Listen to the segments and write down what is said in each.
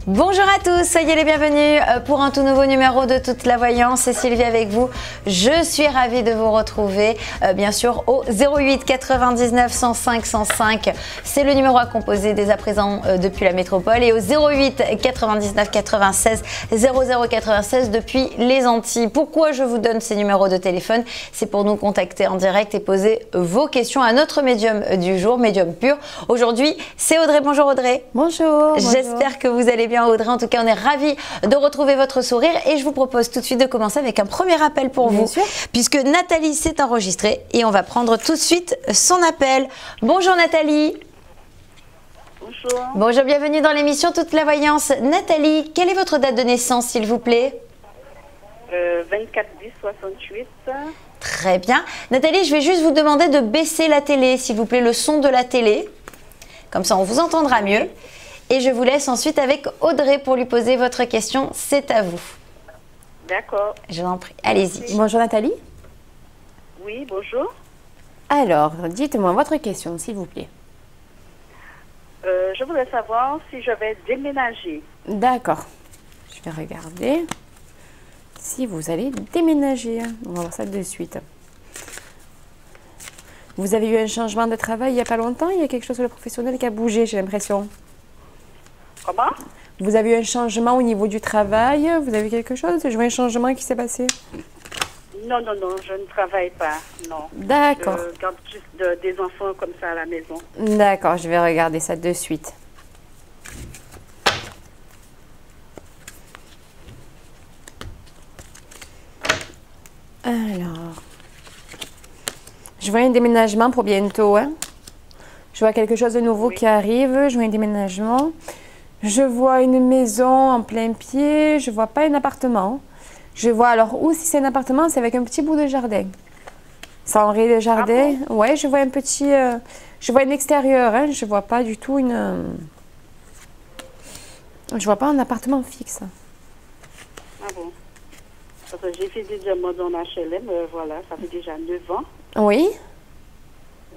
Bonjour à tous, soyez les bienvenus pour un tout nouveau numéro de Toute la Voyance. C'est Sylvie avec vous. Je suis ravie de vous retrouver, bien sûr, au 08 99 105 105. C'est le numéro à composer dès à présent depuis la métropole et au 08 99 96 00 96 depuis les Antilles. Pourquoi je vous donne ces numéros de téléphone? C'est pour nous contacter en direct et poser vos questions à notre médium du jour, médium pur. Aujourd'hui, c'est Audrey. Bonjour Audrey. Bonjour. J'espère que vous allez bien Audrey. En tout cas, on est ravis de retrouver votre sourire et je vous propose tout de suite de commencer avec un premier appel pour vous. Puisque Nathalie s'est enregistrée et on va prendre tout de suite son appel. Bonjour Nathalie. Bonjour. Bonjour, bienvenue dans l'émission Toute la Voyance. Nathalie, quelle est votre date de naissance s'il vous plaît? 24 10 68. Très bien. Nathalie, je vais juste vous demander de baisser la télé, s'il vous plaît, le son de la télé. Comme ça, on vous entendra mieux. Et je vous laisse ensuite avec Audrey pour lui poser votre question. C'est à vous. D'accord. Je vous en prie. Allez-y. Bonjour Nathalie. Oui, bonjour. Alors, dites-moi votre question, s'il vous plaît. Je voudrais savoir si je vais déménager. D'accord. Je vais regarder si vous allez déménager. On va voir ça de suite. Vous avez eu un changement de travail il n'y a pas longtemps? Il y a quelque chose sur le professionnel qui a bougé, j'ai l'impression. Comment? Vous avez eu un changement au niveau du travail? Vous avez eu quelque chose? Je vois un changement qui s'est passé. Non, non, non, je ne travaille pas, non. D'accord. Je garde juste des enfants comme ça à la maison. D'accord, je vais regarder ça de suite. Alors, je vois un déménagement pour bientôt. Hein. Je vois quelque chose de nouveau qui arrive. Je vois un déménagement. Je vois une maison en plein pied. Je vois pas un appartement. Je vois alors, ou si c'est un appartement, c'est avec un petit bout de jardin. Sans raie de jardin. Ah bon? Ouais, je vois un petit... je vois un extérieur. Hein. Je vois pas du tout une... je vois pas un appartement fixe. Ah bon? Parce que j'ai fait des demandes en HLM, voilà, ça fait déjà 9 ans. Oui.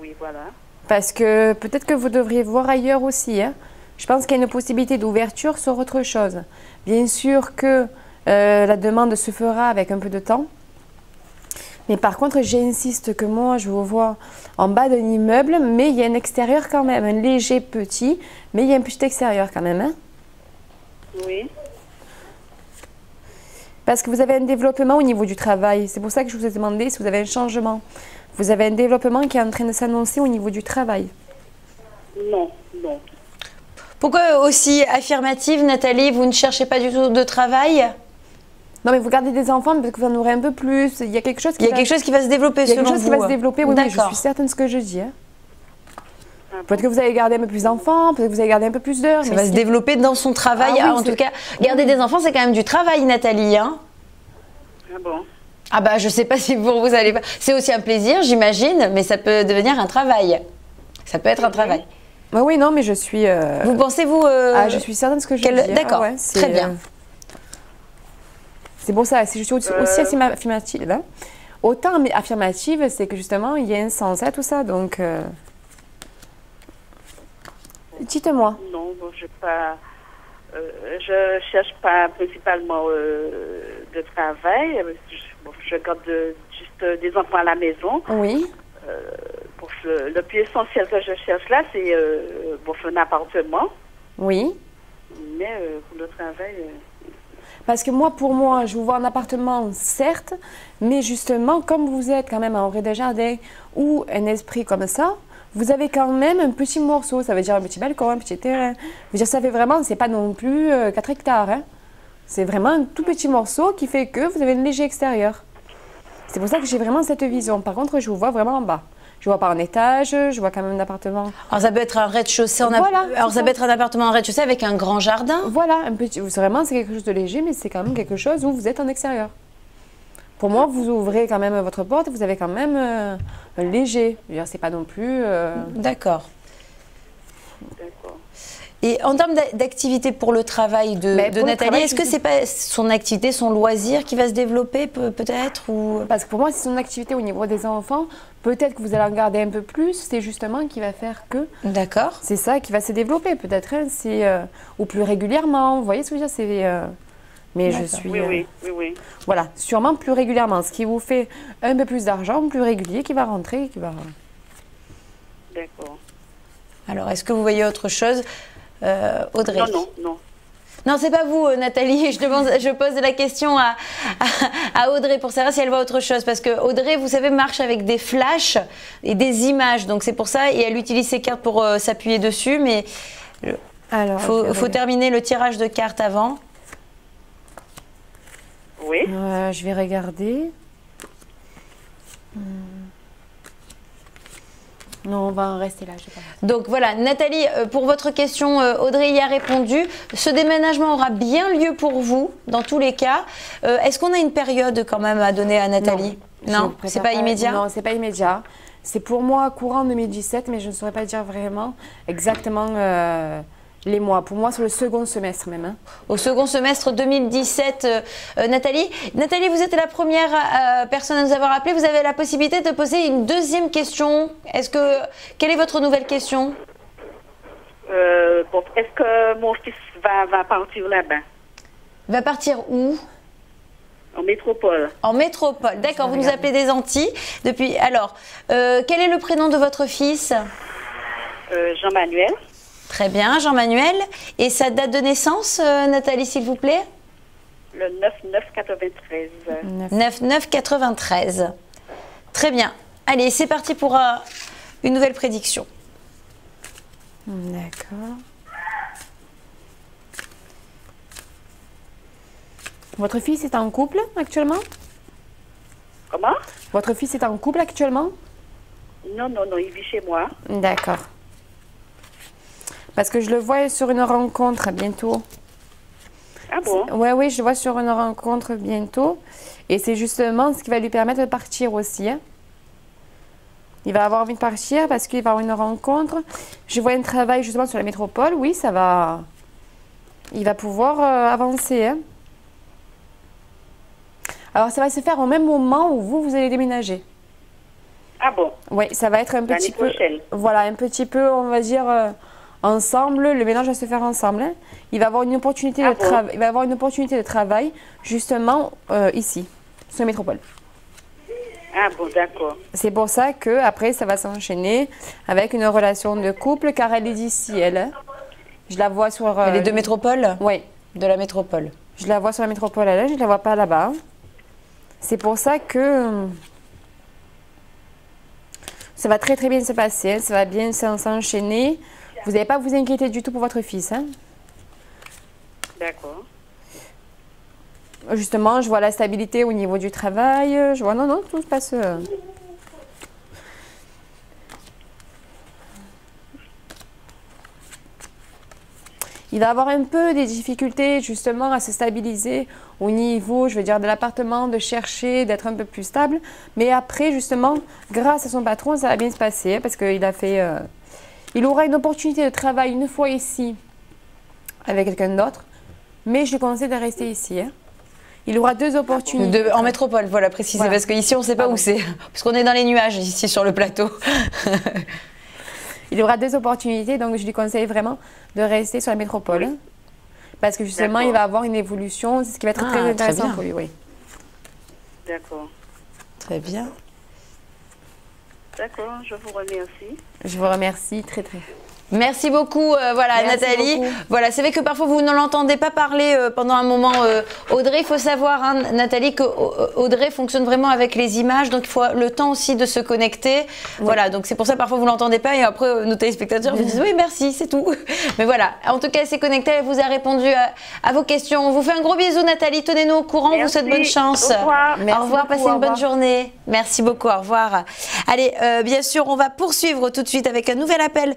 Oui, voilà. Parce que peut-être que vous devriez voir ailleurs aussi. Hein. Je pense qu'il y a une possibilité d'ouverture sur autre chose. Bien sûr que la demande se fera avec un peu de temps. Mais par contre, j'insiste que moi, je vous vois en bas d'un immeuble, mais il y a un extérieur quand même, un léger petit, mais il y a un petit extérieur quand même. Hein. Oui. Parce que vous avez un développement au niveau du travail. C'est pour ça que je vous ai demandé si vous avez un changement. Vous avez un développement qui est en train de s'annoncer au niveau du travail. Non, non. Pourquoi aussi affirmative, Nathalie? Vous ne cherchez pas du tout de travail? Non, mais vous gardez des enfants parce que vous en aurez un peu plus. Il y a quelque chose qui, quelque chose qui va se développer selon vous. Il y a quelque chose qui va se développer, oui, je D'accord. suis certaine de ce que je dis. Hein. Peut-être que vous allez garder un peu plus d'enfants, peut-être que vous allez garder un peu plus d'heures. Ça va se développer dans son travail. Ah, oui, en tout cas, garder des enfants, c'est quand même du travail, Nathalie. Hein? Ah bon? Ah bah, je sais pas si pour vous allez pas. C'est aussi un plaisir, j'imagine, mais ça peut devenir un travail. Ça peut être un travail. Oui, non, mais je suis... Vous pensez, vous... Ah, je suis certaine de ce que je dis. D'accord, ouais, très bien. C'est pour ça, si je suis aussi assez affirmative. Hein. Autant affirmative, c'est que justement, il y a un sens à tout ça, donc... Dites-moi. Non, bon, je cherche pas principalement de travail. Je garde juste des enfants à la maison. Oui. Le plus essentiel que je cherche là, c'est un appartement. Oui. Mais pour le travail... Parce que moi, pour moi, je vous vois un appartement, certes, mais justement, comme vous êtes quand même en rez-de-jardin ou un esprit comme ça, vous avez quand même un petit morceau, ça veut dire un petit balcon, un petit terrain. Je veux dire, ça fait vraiment, c'est pas non plus 4 hectares. Hein. C'est vraiment un tout petit morceau qui fait que vous avez un léger extérieur. C'est pour ça que j'ai vraiment cette vision. Par contre, je vous vois vraiment en bas. Je vois pas en étage, je vois quand même un appartement. Alors ça peut être un rez-de-chaussée Alors ça peut être un appartement en rez-de-chaussée avec un grand jardin. Voilà, un petit. Vraiment, c'est quelque chose de léger, mais c'est quand même quelque chose où vous êtes en extérieur. Pour moi, vous ouvrez quand même votre porte, vous avez quand même un léger. C'est pas non plus. D'accord. D'accord. Et en termes d'activité pour le travail de Nathalie, est-ce que c'est pas son activité, son loisir qui va se développer peut-être ou... Parce que pour moi, c'est son activité au niveau des enfants. Peut-être que vous allez en garder un peu plus. C'est justement qui va faire que... D'accord. C'est ça qui va se développer peut-être. Hein, ou plus régulièrement. Vous voyez ce que je veux dire? Mais je suis... Oui. Voilà, sûrement plus régulièrement. Ce qui vous fait un peu plus d'argent, plus régulier, qui va rentrer, qui va... D'accord. Alors, est-ce que vous voyez autre chose, Audrey? Non. Non, c'est pas vous, Nathalie. Je pose la question à Audrey pour savoir si elle voit autre chose. Parce que Audrey, vous savez, marche avec des flashs et des images. Donc, c'est pour ça. Et elle utilise ses cartes pour s'appuyer dessus. Mais il faut terminer le tirage de cartes avant. Oui. Je vais regarder. Non, on va en rester là. Je sais pas. Donc voilà, Nathalie, pour votre question, Audrey y a répondu. Ce déménagement aura bien lieu pour vous, dans tous les cas. Est-ce qu'on a une période quand même à donner à Nathalie? Non, c'est pas immédiat? Non, c'est pas immédiat. C'est pour moi courant 2017, mais je ne saurais pas dire vraiment exactement les mois. Pour moi, c'est le second semestre même. Hein. Au second semestre 2017, Nathalie. Nathalie, vous êtes la première personne à nous avoir appelé. Vous avez la possibilité de poser une deuxième question. Quelle est votre nouvelle question? Est-ce que mon fils va partir là-bas? Va partir où? En métropole. En métropole, d'accord. Vous nous appelez des Antilles. Alors, quel est le prénom de votre fils? Jean-Manuel. Très bien, Jean-Manuel. Et sa date de naissance, Nathalie, s'il vous plaît? Le 9-9-93. 9-9-93. Très bien. Allez, c'est parti pour une nouvelle prédiction. D'accord. Votre fils est en couple actuellement? Comment? Votre fils est en couple actuellement? Non, il vit chez moi. D'accord. Parce que je le vois sur une rencontre bientôt. Ah bon? Oui, je le vois sur une rencontre bientôt. Et c'est justement ce qui va lui permettre de partir aussi. Hein. Il va avoir envie de partir parce qu'il va avoir une rencontre. Je vois un travail justement sur la métropole. Oui, ça va... Il va pouvoir avancer. Hein. Alors, ça va se faire au même moment où vous allez déménager. Ah bon? Oui, ça va être un petit peu... prochaine. Voilà, un petit peu, on va dire... ensemble, le ménage va se faire ensemble. Hein. Il va avoir une opportunité il va avoir une opportunité de travail justement ici, sur la métropole. Ah bon, d'accord. C'est pour ça que après ça va s'enchaîner avec une relation de couple car elle est d'ici, elle. Hein. Je la vois sur. Elle est de métropole? Oui. De la métropole. Je la vois sur la métropole, elle. Je la vois pas là-bas. C'est pour ça que ça va très très bien se passer. Hein. Ça va bien s'enchaîner. Vous n'allez pas à vous inquiéter du tout pour votre fils. Hein. D'accord. Justement, je vois la stabilité au niveau du travail. Je vois, non, tout se passe. Il va avoir un peu des difficultés justement à se stabiliser au niveau, je veux dire, de l'appartement, de chercher, d'être un peu plus stable. Mais après, justement, grâce à son patron, ça va bien se passer parce qu'il a fait... Il aura une opportunité de travail une fois ici avec quelqu'un d'autre, mais je lui conseille de rester ici. Hein. Il aura deux opportunités. En métropole, voilà, préciser, parce qu'ici on ne sait pas où c'est, parce qu'on est dans les nuages ici sur le plateau. Il aura deux opportunités, donc je lui conseille vraiment de rester sur la métropole, hein, parce que justement il va avoir une évolution, c'est ce qui va être très intéressant pour lui. Oui. D'accord. Très bien. D'accord, je vous remercie. Je vous remercie très. Merci beaucoup, merci Nathalie. Beaucoup. Voilà, c'est vrai que parfois vous ne l'entendez pas parler pendant un moment. Audrey, il faut savoir, hein, Nathalie, que Audrey fonctionne vraiment avec les images, donc il faut le temps aussi de se connecter. Oui. Voilà, donc c'est pour ça que parfois vous l'entendez pas et après nos téléspectateurs vous disent oui merci, c'est tout. Mais voilà, en tout cas elle s'est connectée, elle vous a répondu à vos questions. On vous fait un gros bisou Nathalie, tenez-nous au courant, on vous souhaite bonne chance. Au revoir. Au revoir, passez une bonne journée. Merci beaucoup, au revoir. Allez, bien sûr, on va poursuivre tout de suite avec un nouvel appel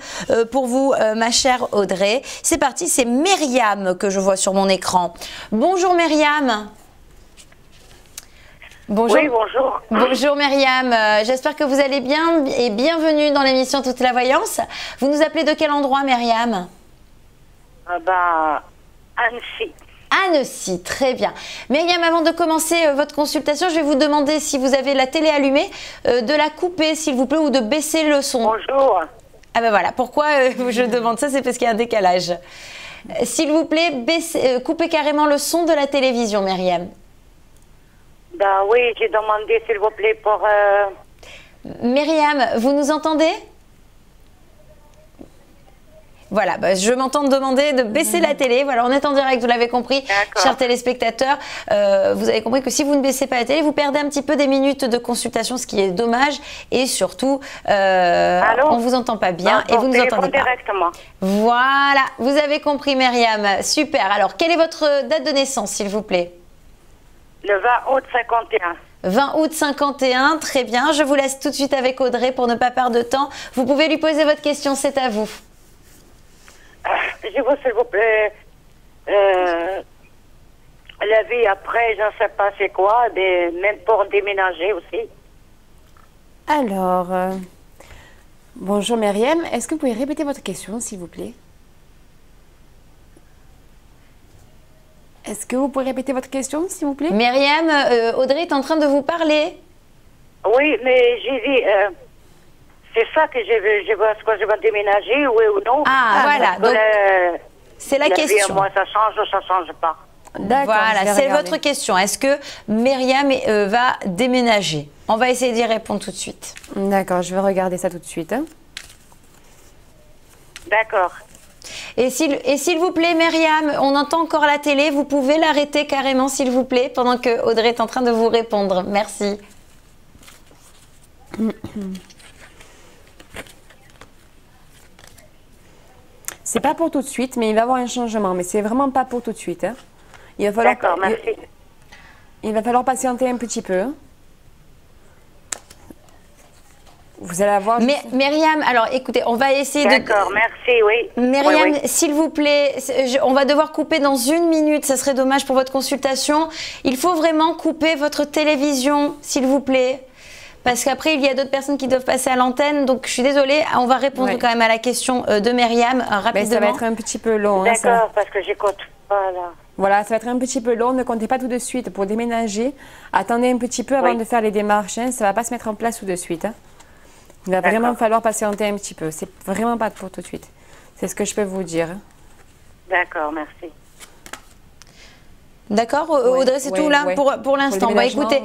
pour vous, ma chère Audrey. C'est parti, c'est Myriam que je vois sur mon écran. Bonjour Myriam. Bonjour. Oui, bonjour. Bonjour Myriam, j'espère que vous allez bien et bienvenue dans l'émission Toute la Voyance. Vous nous appelez de quel endroit Myriam? Annecy. Annecy, très bien. Myriam, avant de commencer votre consultation, je vais vous demander si vous avez la télé allumée, de la couper s'il vous plaît ou de baisser le son. Bonjour. Ah ben voilà, pourquoi je demande ça, c'est parce qu'il y a un décalage. S'il vous plaît, coupez carrément le son de la télévision, Myriam. Oui, j'ai demandé s'il vous plaît pour... Myriam, vous nous entendez ? Voilà, je m'entends demander de baisser la télé. Voilà, on est en direct, vous l'avez compris, chers téléspectateurs. Vous avez compris que si vous ne baissez pas la télé, vous perdez un petit peu des minutes de consultation, ce qui est dommage. Et surtout, on ne vous entend pas bien et vous ne nous entendez pas. Directement. Voilà, vous avez compris, Myriam. Super. Alors, quelle est votre date de naissance, s'il vous plaît ? Le 20 août 51. 20 août 51, très bien. Je vous laisse tout de suite avec Audrey pour ne pas perdre de temps. Vous pouvez lui poser votre question, c'est à vous. Je veux, s'il vous plaît, la vie après, je ne sais pas c'est quoi, mais même pour déménager aussi. Alors, bonjour Myriam, est-ce que vous pouvez répéter votre question, s'il vous plaît? Est-ce que vous pouvez répéter votre question, s'il vous plaît? Myriam, Audrey est en train de vous parler. Oui, mais j'ai dit... c'est ça que je veux, est-ce que je vais déménager, oui ou non? Voilà, donc c'est la question. Vie, moi, ça change ou ça ne change pas? Voilà, c'est votre question. Est-ce que Myriam va déménager? On va essayer d'y répondre tout de suite. D'accord, je vais regarder ça tout de suite. D'accord. Et s'il vous plaît, Myriam, on entend encore la télé. Vous pouvez l'arrêter carrément, s'il vous plaît, pendant que Audrey est en train de vous répondre. Merci. C'est pas pour tout de suite, mais il va y avoir un changement. Mais c'est vraiment pas pour tout de suite. Hein. Il va falloir, d'accord, merci. Il va falloir patienter un petit peu. Vous allez avoir... Mais Myriam, alors écoutez, on va essayer de... D'accord, merci, oui. Myriam, oui. s'il vous plaît, on va devoir couper dans 1 minute, ça serait dommage pour votre consultation. Il faut vraiment couper votre télévision, s'il vous plaît. Parce qu'après, il y a d'autres personnes qui doivent passer à l'antenne. Donc, je suis désolée, on va répondre quand même à la question de Myriam rapidement. Mais ça va être un petit peu long. D'accord, parce que j'écoute pas là. Voilà, ça va être un petit peu long. Ne comptez pas tout de suite pour déménager. Attendez un petit peu avant de faire les démarches. Hein. Ça ne va pas se mettre en place tout de suite. Hein. Il va vraiment falloir patienter un petit peu. C'est vraiment pas pour tout de suite. C'est ce que je peux vous dire. D'accord, merci. D'accord, Audrey, c'est tout là pour l'instant. Écoutez,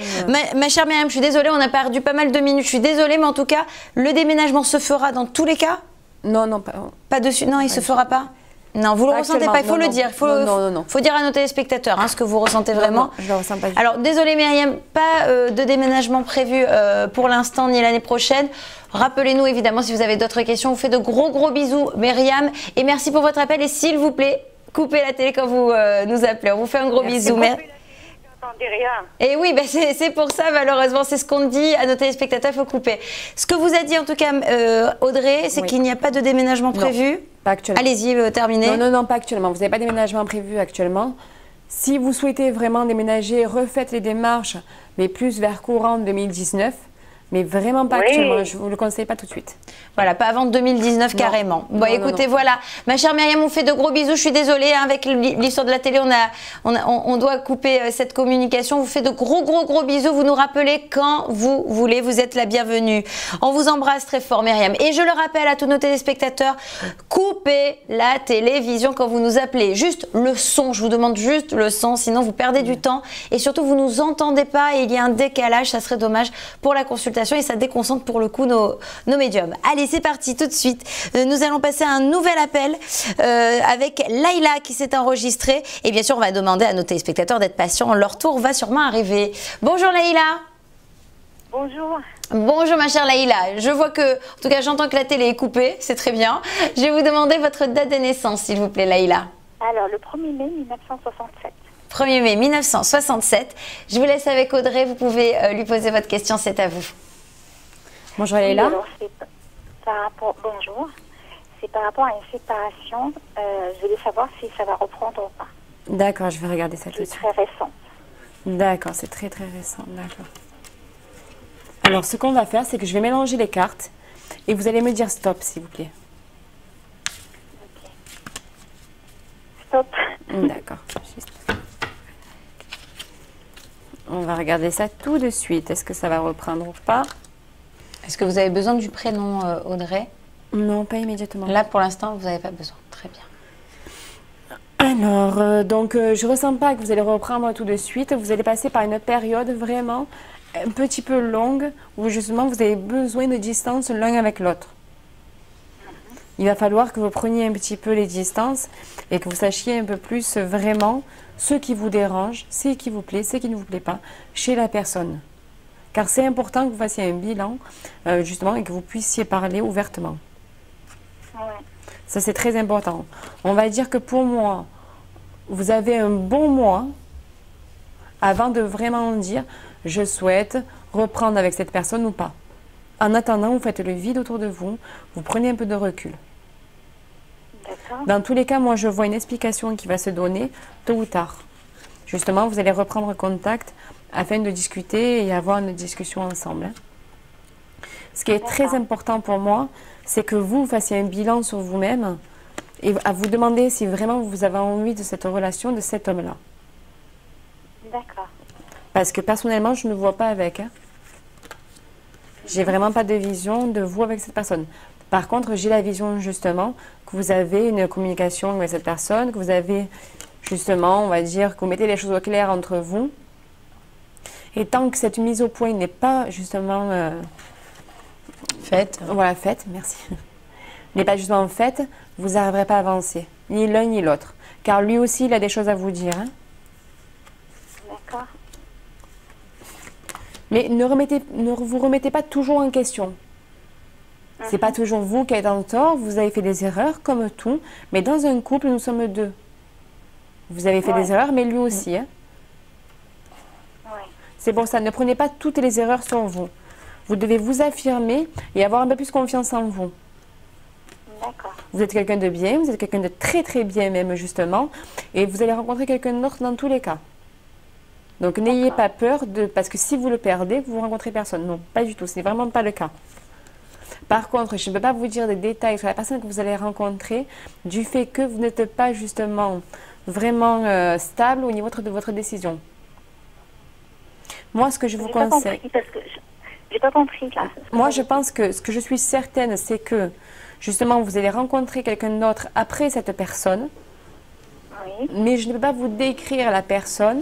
ma chère Myriam, je suis désolée, on a perdu pas mal de minutes. Je suis désolée, mais en tout cas, le déménagement se fera dans tous les cas? Non, pas dessus. Non, il se fera pas? Non, vous le ressentez pas, il faut le dire. Il faut dire à nos téléspectateurs ce que vous ressentez vraiment. Non, je le ressens pas du tout. Alors, désolée Myriam, pas de déménagement prévu pour l'instant ni l'année prochaine. Rappelez-nous évidemment si vous avez d'autres questions. On vous fait de gros bisous, Myriam. Et merci pour votre appel. Et s'il vous plaît, coupez la télé quand vous nous appelez. On vous fait un gros bisou. Et oui, c'est pour ça, malheureusement, c'est ce qu'on dit à nos téléspectateurs, il faut couper. Ce que vous a dit en tout cas Audrey, c'est qu'il n'y a pas de déménagement prévu. Pas actuellement. Allez-y, terminez. Non, pas actuellement. Vous n'avez pas de déménagement prévu actuellement. Si vous souhaitez vraiment déménager, refaites les démarches, mais plus vers courant 2019. Mais vraiment pas actuellement, je ne vous le conseille pas tout de suite. Voilà, pas avant 2019 carrément. Bon, écoutez, voilà. Ma chère Myriam, on fait de gros bisous. Je suis désolée, avec l'histoire de la télé, on doit couper cette communication. On vous fait de gros bisous. Vous nous rappelez quand vous voulez. Vous êtes la bienvenue. On vous embrasse très fort, Myriam. Et je le rappelle à tous nos téléspectateurs, coupez la télévision quand vous nous appelez. Juste le son. Je vous demande juste le son, sinon vous perdez du temps. Et surtout, vous ne nous entendez pas et il y a un décalage. Ça serait dommage pour la consultation. Et ça déconcentre pour le coup nos médiums. Allez, c'est parti tout de suite. Nous allons passer à un nouvel appel avec Laïla qui s'est enregistrée. Et bien sûr, on va demander à nos téléspectateurs d'être patients. Leur tour va sûrement arriver. Bonjour Laïla. Bonjour. Bonjour ma chère Laïla. Je vois que, en tout cas, j'entends que la télé est coupée. C'est très bien. Je vais vous demander votre date de naissance, s'il vous plaît, Laïla. Alors, le 1er mai 1967. 1er mai 1967. Je vous laisse avec Audrey. Vous pouvez lui poser votre question. C'est à vous. Bonjour Laïla. Bonjour. C'est par rapport à une séparation. Je voulais savoir si ça va reprendre ou pas. D'accord, je vais regarder ça tout de suite. C'est très récent. D'accord, c'est très récent. D'accord. Alors, ce qu'on va faire, c'est que je vais mélanger les cartes et vous allez me dire stop, s'il vous plaît. stop. D'accord. On va regarder ça tout de suite. Est-ce que ça va reprendre ou pas? Est-ce que vous avez besoin du prénom Audrey? Non, pas immédiatement. Là, pour l'instant, vous n'avez pas besoin. Très bien. Alors, je ne ressens pas que vous allez reprendre tout de suite. Vous allez passer par une période vraiment un petit peu longue où justement vous avez besoin de distance l'un avec l'autre. Il va falloir que vous preniez un petit peu les distances et que vous sachiez un peu plus vraiment ce qui vous dérange, ce qui vous plaît, ce qui ne vous plaît pas chez la personne. Car c'est important que vous fassiez un bilan justement et que vous puissiez parler ouvertement. Ouais. Ça, c'est très important. On va dire que pour moi, vous avez un bon mois avant de vraiment dire « je souhaite reprendre avec cette personne ou pas ». En attendant, vous faites le vide autour de vous, vous prenez un peu de recul. D'accord. Dans tous les cas, moi, je vois une explication qui va se donner tôt ou tard. Justement, vous allez reprendre contact afin de discuter et avoir une discussion ensemble. Ce qui est très important pour moi, c'est que vous fassiez un bilan sur vous-même et à vous demander si vraiment vous avez envie de cette relation, de cet homme-là. D'accord. Parce que personnellement, je ne vois pas avec. J'ai vraiment pas de vision de vous avec cette personne. Par contre, j'ai la vision justement que vous avez une communication avec cette personne, que vous avez justement, on va dire, que vous mettez les choses au clair entre vous. Et tant que cette mise au point n'est pas justement Faite. voilà, faite, merci. N'est pas justement faite, vous n'arriverez pas à avancer, ni l'un ni l'autre. Car lui aussi, il a des choses à vous dire. Hein. D'accord. Mais ne vous remettez pas toujours en question. C'est pas toujours vous qui êtes en tort, vous avez fait des erreurs comme tout, mais dans un couple, nous sommes deux. Vous avez fait des erreurs, mais lui aussi. Hein. Ouais. C'est pour ça, ne prenez pas toutes les erreurs sur vous. Vous devez vous affirmer et avoir un peu plus confiance en vous. D'accord. Vous êtes quelqu'un de bien, vous êtes quelqu'un de très très bien même justement, et vous allez rencontrer quelqu'un d'autre dans tous les cas. Donc n'ayez pas peur, parce que si vous le perdez, vous ne rencontrez personne. Non, pas du tout, ce n'est vraiment pas le cas. Par contre, je ne peux pas vous dire des détails sur la personne que vous allez rencontrer du fait que vous n'êtes pas justement vraiment stable au niveau de votre décision. Moi, ce que je vous conseille... J'ai pas compris là. Moi, je pense que ce que je suis certaine, c'est que justement, vous allez rencontrer quelqu'un d'autre après cette personne. Oui. Mais je ne peux pas vous décrire la personne,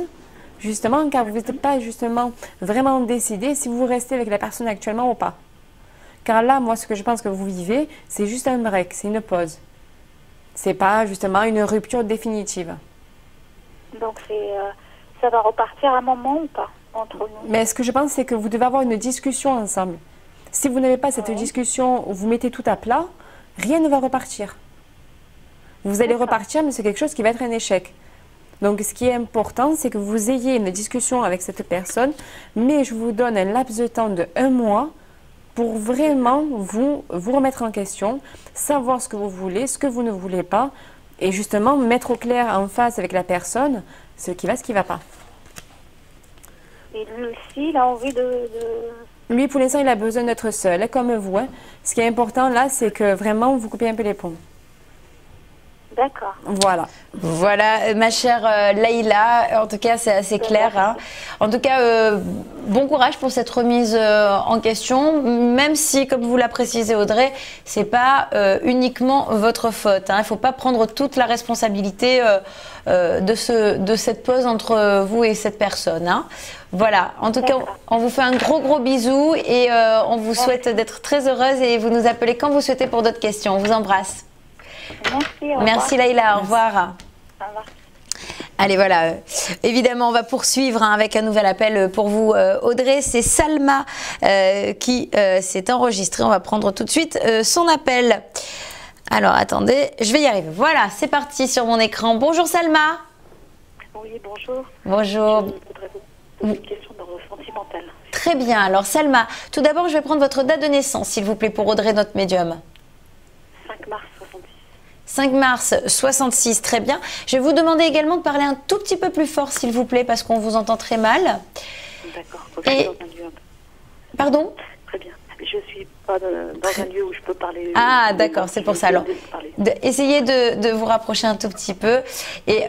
justement, car vous n'êtes pas justement vraiment décidé si vous restez avec la personne actuellement ou pas. Car là, moi, ce que je pense que vous vivez, c'est juste un break, c'est une pause. C'est pas justement une rupture définitive. Donc ça va repartir à un moment ou pas entre nous? Mais ce que je pense, c'est que vous devez avoir une discussion ensemble. Si vous n'avez pas cette discussion où vous mettez tout à plat, rien ne va repartir. Vous allez repartir, mais c'est quelque chose qui va être un échec. Donc, ce qui est important, c'est que vous ayez une discussion avec cette personne, mais je vous donne un laps de temps de 1 mois pour vraiment vous remettre en question, savoir ce que vous voulez, ce que vous ne voulez pas, et justement mettre au clair en face avec la personne ce qui va pas. Et lui aussi, il a envie de... Lui, pour l'instant, il a besoin d'être seul, comme vous. Hein. Ce qui est important là, c'est que vraiment vous coupez un peu les ponts. D'accord. Voilà. Voilà, ma chère Leïla, en tout cas c'est assez clair. Hein. En tout cas, bon courage pour cette remise en question, même si, comme vous l'a précisé Audrey, c'est pas uniquement votre faute. Hein. Il ne faut pas prendre toute la responsabilité de cette pause entre vous et cette personne. Hein. Voilà, en tout cas, on vous fait un gros bisou et on vous souhaite d'être très heureuse et vous nous appelez quand vous souhaitez pour d'autres questions. On vous embrasse. Merci Leïla, au revoir. Au revoir. Allez, voilà. Évidemment, on va poursuivre hein, avec un nouvel appel pour vous, Audrey. C'est Salma qui s'est enregistrée. On va prendre tout de suite son appel. Alors, attendez, je vais y arriver. Voilà, c'est parti sur mon écran. Bonjour Salma. Oui, bonjour. Bonjour. Je voudrais vous poser une question d'ordre sentimental. Très bien. Alors, Salma, tout d'abord, je vais prendre votre date de naissance, s'il vous plaît, pour Audrey, notre médium. 5 mars 66. 5 mars 66, très bien. Je vais vous demander également de parler un tout petit peu plus fort, s'il vous plaît, parce qu'on vous entend très mal. D'accord. Et... Pardon? Très bien. Je suis pas dans un lieu où je peux parler. Ah, d'accord, c'est pour ça. Alors, essayez de vous rapprocher un tout petit peu. Et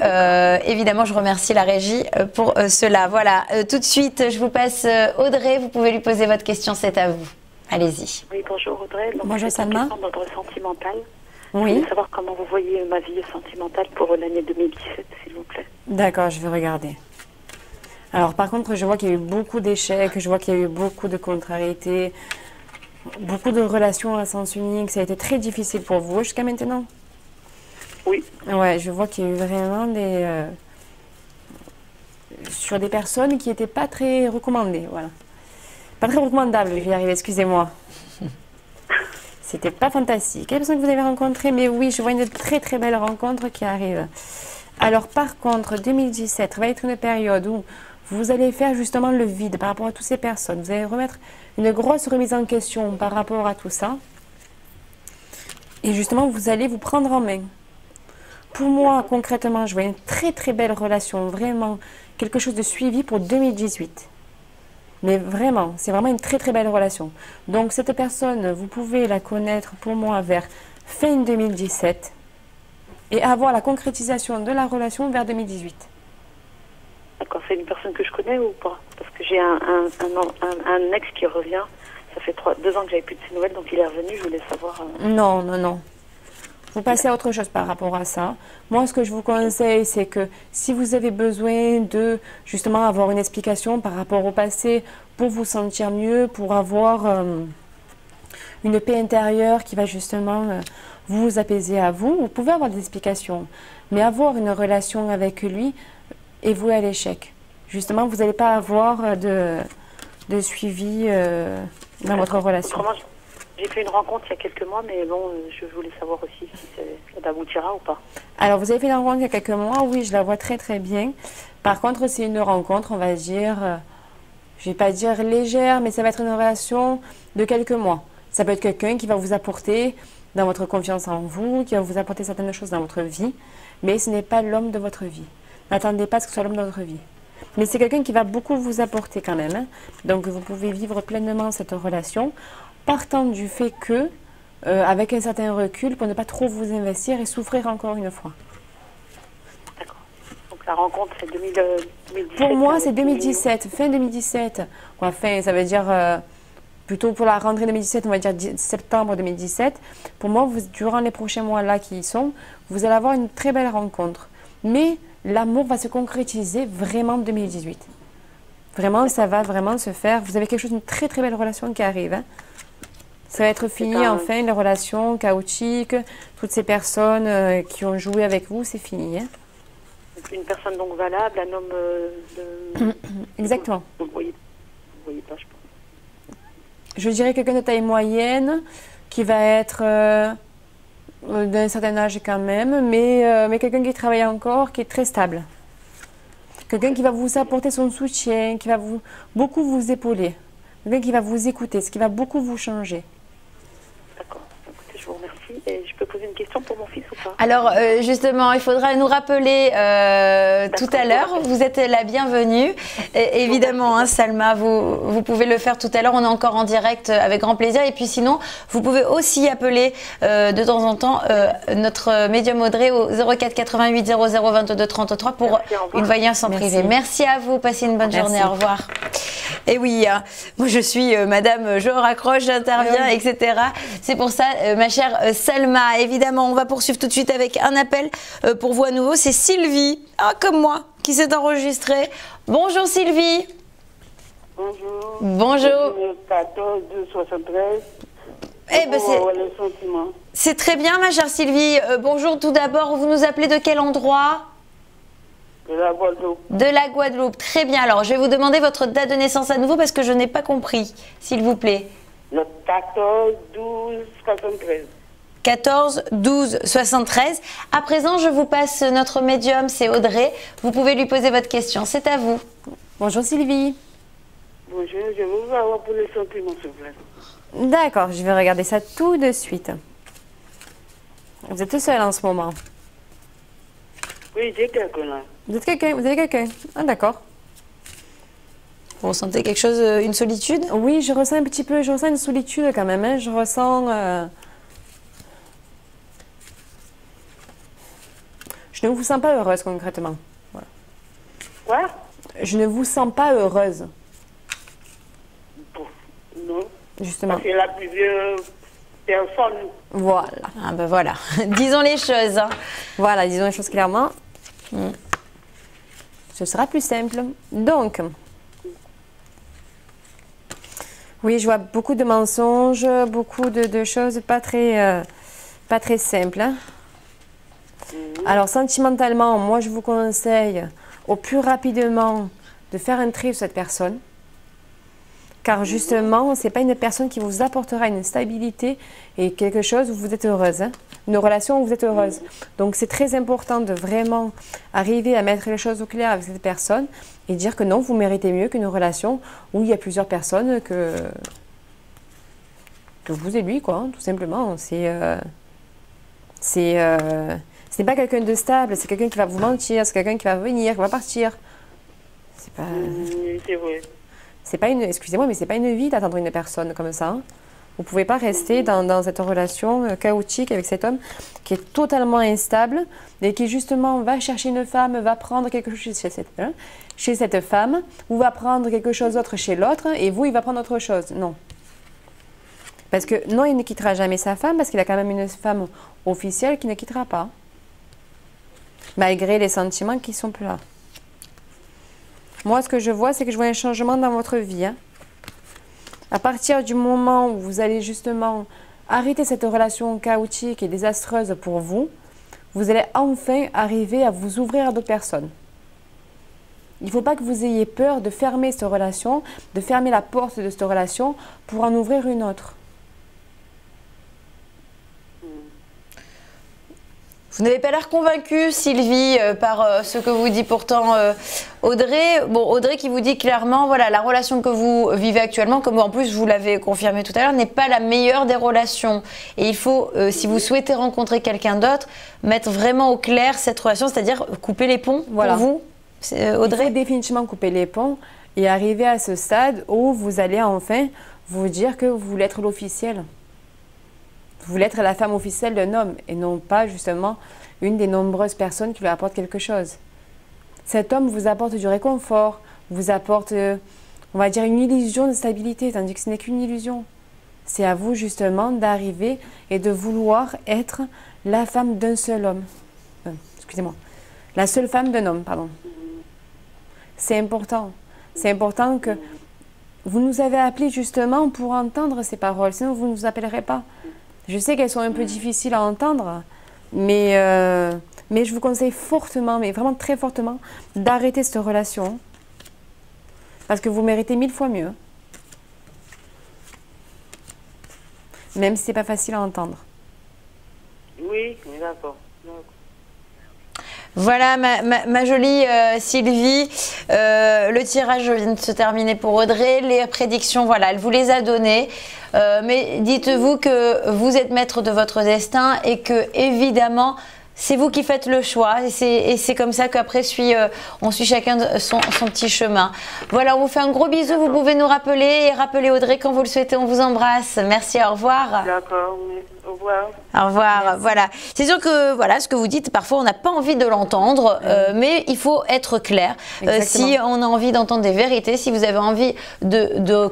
évidemment, je remercie la régie pour cela. Voilà, tout de suite, je vous passe Audrey. Vous pouvez lui poser votre question, c'est à vous. Allez-y. Oui, bonjour Audrey. Donc, Bonjour c'est une Salma. question d'ordre sentimental. Je Oui, voulais savoir comment vous voyez ma vie sentimentale pour l'année 2017, s'il vous plaît. d'accord, je vais regarder. Alors par contre, je vois qu'il y a eu beaucoup d'échecs, je vois qu'il y a eu beaucoup de contrariétés, beaucoup de relations à sens unique. Ça a été très difficile pour vous jusqu'à maintenant. Oui. Ouais, je vois qu'il y a eu vraiment des... sur des personnes qui n'étaient pas très recommandées, voilà. Pas très recommandables, je vais y arriver, excusez-moi. C'était pas fantastique. Quelle personne que vous avez rencontrée? Mais oui, je vois une très très belle rencontre qui arrive. Alors par contre, 2017 va être une période où vous allez faire justement le vide par rapport à toutes ces personnes. Vous allez remettre une grosse remise en question par rapport à tout ça. Et justement, vous allez vous prendre en main. Pour moi, concrètement, je vois une très très belle relation, vraiment quelque chose de suivi pour 2018. Mais vraiment, c'est vraiment une très très belle relation. Donc cette personne, vous pouvez la connaître pour moi vers fin 2017 et avoir la concrétisation de la relation vers 2018. D'accord, c'est une personne que je connais ou pas? Parce que j'ai un ex qui revient. Ça fait 2 ans que j'avais plus de ses nouvelles, donc il est revenu. Je voulais savoir. Non, non, non. Vous passez à autre chose par rapport à ça. Moi, ce que je vous conseille, c'est que si vous avez besoin de justement avoir une explication par rapport au passé pour vous sentir mieux, pour avoir une paix intérieure qui va justement vous apaiser à vous, vous pouvez avoir des explications. Mais avoir une relation avec lui est voué à l'échec. Justement, vous n'allez pas avoir de suivi dans votre relation. Autrement, j'ai fait une rencontre il y a quelques mois, mais bon, je voulais savoir aussi si ça aboutira ou pas. Alors, vous avez fait une rencontre il y a quelques mois, oui, je la vois très très bien. Par contre, c'est une rencontre, on va dire, je ne vais pas dire légère, mais ça va être une relation de quelques mois. Ça peut être quelqu'un qui va vous apporter dans votre confiance en vous, qui va vous apporter certaines choses dans votre vie, mais ce n'est pas l'homme de votre vie. N'attendez pas à ce que ce soit l'homme de votre vie. Mais c'est quelqu'un qui va beaucoup vous apporter quand même, hein. Donc, vous pouvez vivre pleinement cette relation, partant du fait que, avec un certain recul, pour ne pas trop vous investir et souffrir encore une fois. D'accord. Donc la rencontre, c'est 2017. Pour moi, c'est 2017, fin 2017. Quoi, fin, ça veut dire plutôt pour la rentrée 2017, on va dire septembre 2017. Pour moi, durant les prochains mois là qui y sont, vous allez avoir une très belle rencontre. Mais l'amour va se concrétiser vraiment en 2018. Vraiment, ça va vraiment se faire. Vous avez quelque chose, une très très belle relation qui arrive, hein. Ça va être fini, enfin, les relations chaotiques, toutes ces personnes qui ont joué avec vous, c'est fini, hein. Une personne donc valable, un homme de... Exactement. Vous voyez pas, je pense. Je dirais quelqu'un de taille moyenne, qui va être d'un certain âge quand même, mais quelqu'un qui travaille encore, qui est très stable. Quelqu'un qui va vous apporter son soutien, qui va beaucoup vous épauler. Quelqu'un qui va vous écouter, ce qui va beaucoup vous changer. D'accord. Écoutez, je vous remercie. Et je peux poser une question pour mon fils ou pas? Alors justement, il faudra nous rappeler tout à l'heure. Vous êtes la bienvenue. Et, évidemment, hein, Salma, vous pouvez le faire tout à l'heure. On est encore en direct avec grand plaisir. Et puis sinon, vous pouvez aussi appeler de temps en temps notre médium Audrey au 04 88 00 22 33 pour une voyance en privé. Merci à vous. Passez une bonne journée. Au revoir. Et oui, hein, moi je suis madame, je raccroche, j'interviens, etc. C'est pour ça, ma chère Salma, évidemment, on va poursuivre tout de suite avec un appel pour vous à nouveau. C'est Sylvie, comme moi, qui s'est enregistrée. Bonjour Sylvie. Bonjour. Bonjour. 14 73. Eh ben c'est très bien, ma chère Sylvie. Bonjour tout d'abord. Vous nous appelez de quel endroit? De la Guadeloupe. De la Guadeloupe. Très bien. Alors, je vais vous demander votre date de naissance à nouveau parce que je n'ai pas compris, s'il vous plaît. Le 14 12 73. 14 12 73. À présent, je vous passe notre médium, c'est Audrey. Vous pouvez lui poser votre question. C'est à vous. Bonjour Sylvie. Bonjour, je veux avoir pour les sentiments, s'il vous plaît. D'accord, je vais regarder ça tout de suite. Vous êtes tout seul en ce moment? Oui, j'ai quelqu'un là. Vous êtes quelqu'un? Vous avez quelqu'un? Ah d'accord. Vous ressentez quelque chose, une solitude? Oui, je ressens un petit peu, je ressens une solitude quand même. Hein. Je ressens... Je ne vous sens pas heureuse concrètement. Voilà. Quoi? Je ne vous sens pas heureuse, Bon, non. justement. Parce qu'il y a plusieurs personnes. Voilà. Ah ben voilà, disons les choses. Hein. Voilà, disons les choses clairement. Ce sera plus simple. Donc, oui, je vois beaucoup de mensonges, beaucoup de choses pas très simples. Hein. Alors, sentimentalement, moi, je vous conseille au plus rapidement de faire un tri sur cette personne. Car justement, ce n'est pas une personne qui vous apportera une stabilité et quelque chose où vous êtes heureuse. Hein. Une relation où vous êtes heureuse. Donc, c'est très important de vraiment arriver à mettre les choses au clair avec cette personne et dire que non, vous méritez mieux qu'une relation où il y a plusieurs personnes que vous et lui, quoi, hein, tout simplement. Ce n'est pas quelqu'un de stable, c'est quelqu'un qui va vous mentir, c'est quelqu'un qui va venir, qui va partir. C'est pas... C'est vrai. C'est pas une, excusez-moi, mais c'est pas une vie d'attendre une personne comme ça. Hein. Vous pouvez pas rester dans cette relation chaotique avec cet homme qui est totalement instable et qui justement va chercher une femme, va prendre quelque chose chez cette femme, ou va prendre quelque chose d'autre chez l'autre, et vous, il va prendre autre chose. Non. Parce que non, il ne quittera jamais sa femme, parce qu'il a quand même une femme officielle qui ne quittera pas. Malgré les sentiments qui sont plus là. Moi, ce que je vois, c'est que je vois un changement dans votre vie. Hein. À partir du moment où vous allez justement arrêter cette relation chaotique et désastreuse pour vous, vous allez enfin arriver à vous ouvrir à d'autres personnes. Il ne faut pas que vous ayez peur de fermer cette relation, de fermer la porte de cette relation pour en ouvrir une autre. Vous n'avez pas l'air convaincue, Sylvie, par ce que vous dit pourtant Audrey. Bon, Audrey qui vous dit clairement, voilà, la relation que vous vivez actuellement, comme en plus vous l'avez confirmé tout à l'heure, n'est pas la meilleure des relations. Et il faut, si vous souhaitez rencontrer quelqu'un d'autre, mettre vraiment au clair cette relation, c'est-à-dire couper les ponts voilà. pour vous, Audrey. Il faut définitivement couper les ponts et arriver à ce stade où vous allez enfin vous dire que vous voulez être l'officiel. Vous voulez être la femme officielle d'un homme et non pas justement une des nombreuses personnes qui lui apportent quelque chose. Cet homme vous apporte du réconfort, vous apporte, on va dire, une illusion de stabilité, tandis que ce n'est qu'une illusion. C'est à vous justement d'arriver et de vouloir être la femme d'un seul homme. Excusez-moi. La seule femme d'un homme, pardon. C'est important. C'est important que vous nous avez appelés justement pour entendre ces paroles, sinon vous ne nous appellerez pas. Je sais qu'elles sont un peu difficiles à entendre, mais je vous conseille fortement, mais vraiment très fortement, d'arrêter cette relation. Parce que vous méritez 1000 fois mieux. Même si ce n'est pas facile à entendre. Oui, d'accord. Voilà ma jolie Sylvie, le tirage vient de se terminer pour Audrey, les prédictions, voilà, elle vous les a données, mais dites-vous que vous êtes maître de votre destin et que évidemment c'est vous qui faites le choix et c'est comme ça qu'après on suit chacun son petit chemin. Voilà, on vous fait un gros bisou, vous pouvez nous rappeler et rappeler Audrey quand vous le souhaitez, on vous embrasse. Merci, au revoir. D'accord, oui. Au revoir. Au revoir. Merci. Voilà. C'est sûr que voilà, ce que vous dites, parfois on n'a pas envie de l'entendre, mais il faut être clair. Si on a envie d'entendre des vérités, si vous avez envie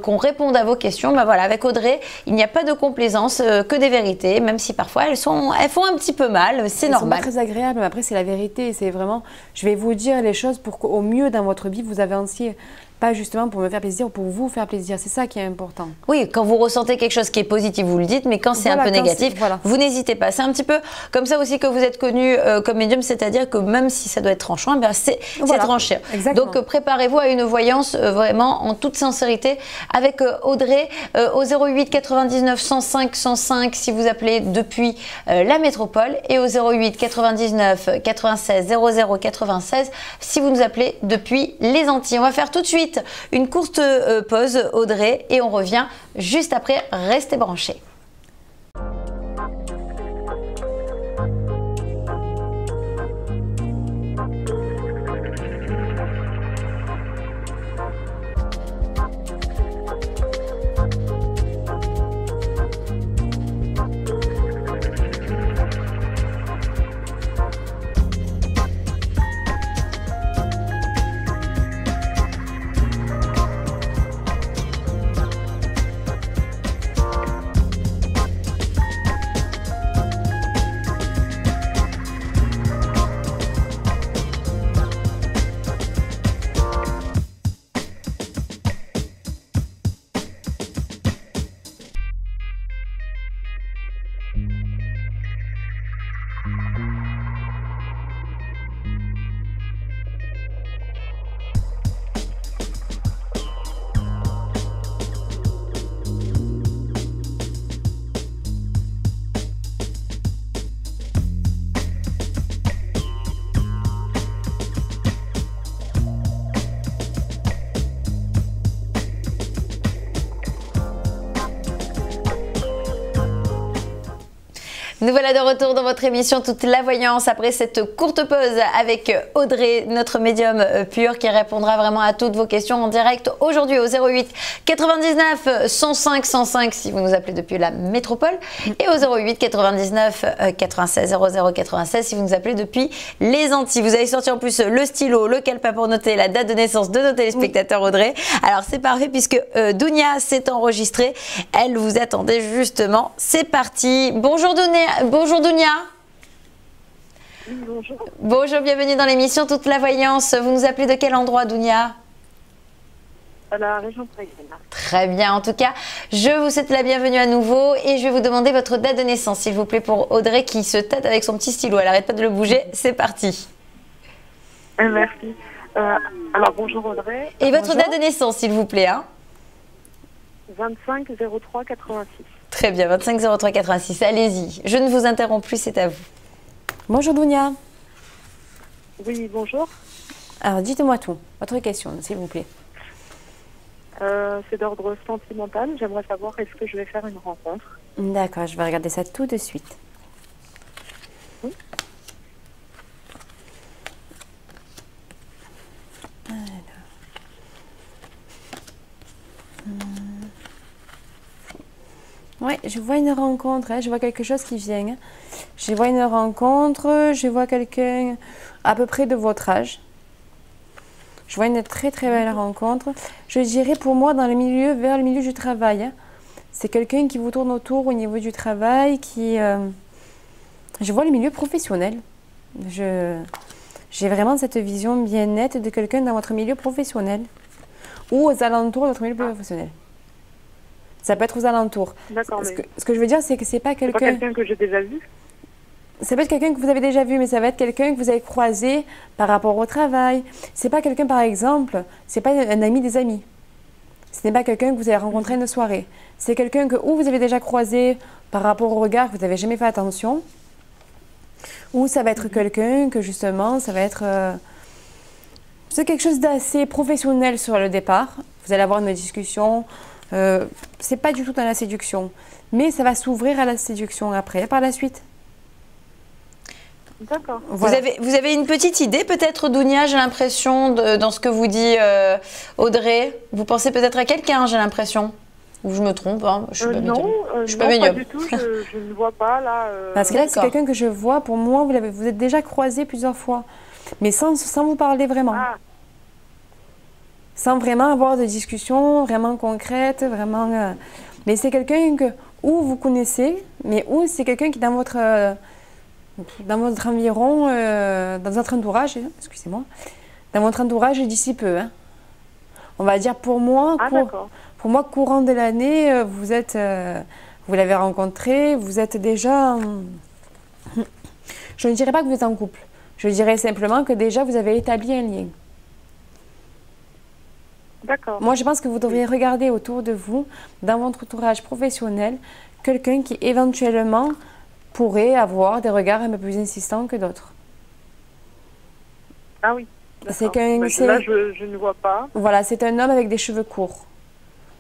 qu'on réponde à vos questions, ben voilà, avec Audrey, il n'y a pas de complaisance, que des vérités, même si parfois elles font un petit peu mal, c'est normal. C'est pas très agréable, mais après c'est la vérité. C'est vraiment, je vais vous dire les choses pour qu'au mieux dans votre vie vous avanciez. Pas justement pour me faire plaisir, pour vous faire plaisir. C'est ça qui est important. Oui, quand vous ressentez quelque chose qui est positif, vous le dites, mais quand c'est un peu négatif, vous n'hésitez pas. C'est un petit peu comme ça aussi que vous êtes connu comme médium, c'est-à-dire que même si ça doit être tranchant, ben c'est tranché. Exactement. Donc préparez-vous à une voyance vraiment en toute sincérité avec Audrey au 08 99 105 105 si vous appelez depuis la métropole et au 08 99 96 00 96 si vous nous appelez depuis les Antilles. On va faire tout de suite une courte pause, Audrey, et on revient juste après. Restez branchés. Nous voilà de retour dans votre émission Toute la Voyance après cette courte pause avec Audrey, notre médium pur qui répondra vraiment à toutes vos questions en direct aujourd'hui au 08 99 105 105 si vous nous appelez depuis la métropole et au 08 99 96 00 96 si vous nous appelez depuis les Antilles. Vous allez sortir en plus le stylo, le calepin pour noter la date de naissance de nos téléspectateurs Audrey. Alors c'est parfait puisque Dounia s'est enregistrée. Elle vous attendait justement. C'est parti. Bonjour Dounia. Bonjour Dounia. Bonjour. Bonjour, bienvenue dans l'émission Toute la Voyance. Vous nous appelez de quel endroit Dounia? À la région parisienne. Très bien, en tout cas, je vous souhaite la bienvenue à nouveau et je vais vous demander votre date de naissance, s'il vous plaît, pour Audrey qui se tâte avec son petit stylo. Elle n'arrête pas de le bouger. C'est parti. Merci. Alors bonjour Audrey. Et votre Bonjour. date de naissance, s'il vous plaît. 25 03 86. Très bien, 25 03 86. Allez-y, je ne vous interromps plus, c'est à vous. Bonjour Dounia. Oui, bonjour. Alors dites-moi tout, votre question s'il vous plaît. C'est d'ordre sentimental. J'aimerais savoir est-ce que je vais faire une rencontre. D'accord, je vais regarder ça tout de suite. Oui. Oui, je vois une rencontre, hein, je vois quelque chose qui vient. Hein. Je vois une rencontre, je vois quelqu'un à peu près de votre âge. Je vois une très très belle rencontre. Je dirais pour moi dans le milieu, vers le milieu du travail. Hein. C'est quelqu'un qui vous tourne autour au niveau du travail, qui... Je vois le milieu professionnel. J'ai vraiment cette vision bien nette de quelqu'un dans votre milieu professionnel ou aux alentours de votre milieu professionnel. Ça peut être aux alentours. D'accord. Ce que je veux dire, c'est que c'est pas C'est pas quelqu'un... quelqu'un que j'ai déjà vu. Ça peut être quelqu'un que vous avez déjà vu, mais ça va être quelqu'un que vous avez croisé par rapport au travail. C'est pas quelqu'un, par exemple, c'est pas un ami des amis. Ce n'est pas quelqu'un que vous avez rencontré une soirée. C'est quelqu'un que ou vous avez déjà croisé par rapport au regard que vous n'avez jamais fait attention, ou ça va être quelqu'un que justement, ça va être... c'est quelque chose d'assez professionnel sur le départ. Vous allez avoir une discussion... c'est pas du tout dans la séduction, mais ça va s'ouvrir à la séduction après, par la suite. D'accord. Voilà. Vous avez une petite idée peut-être Dounia, j'ai l'impression, dans ce que vous dit Audrey. Vous pensez peut-être à quelqu'un, j'ai l'impression. Ou je me trompe, hein. Je suis pas Non, médium. Je suis pas non, médium. pas du tout. Je ne vois pas là. Parce que là, c'est D'accord. quelqu'un que je vois, pour moi, vous êtes déjà croisé plusieurs fois, mais sans vous parler vraiment. Ah, Sans vraiment avoir de discussion vraiment concrète, vraiment... Mais c'est quelqu'un que ou vous connaissez, mais ou c'est quelqu'un qui est dans votre environ, dans votre entourage, excusez-moi, dans votre entourage d'ici peu. Hein. On va dire pour moi, d'accord. pour moi, courant de l'année, vous l'avez rencontré, vous êtes déjà... Je ne dirais pas que vous êtes en couple. Je dirais simplement que déjà, vous avez établi un lien. D'accord. Moi, je pense que vous devriez regarder autour de vous, dans votre entourage professionnel, quelqu'un qui éventuellement pourrait avoir des regards un peu plus insistants que d'autres. Ah oui. C'est d'accord. qu'un- Bah, c'est- là, je ne vois pas. Voilà, c'est un homme avec des cheveux courts.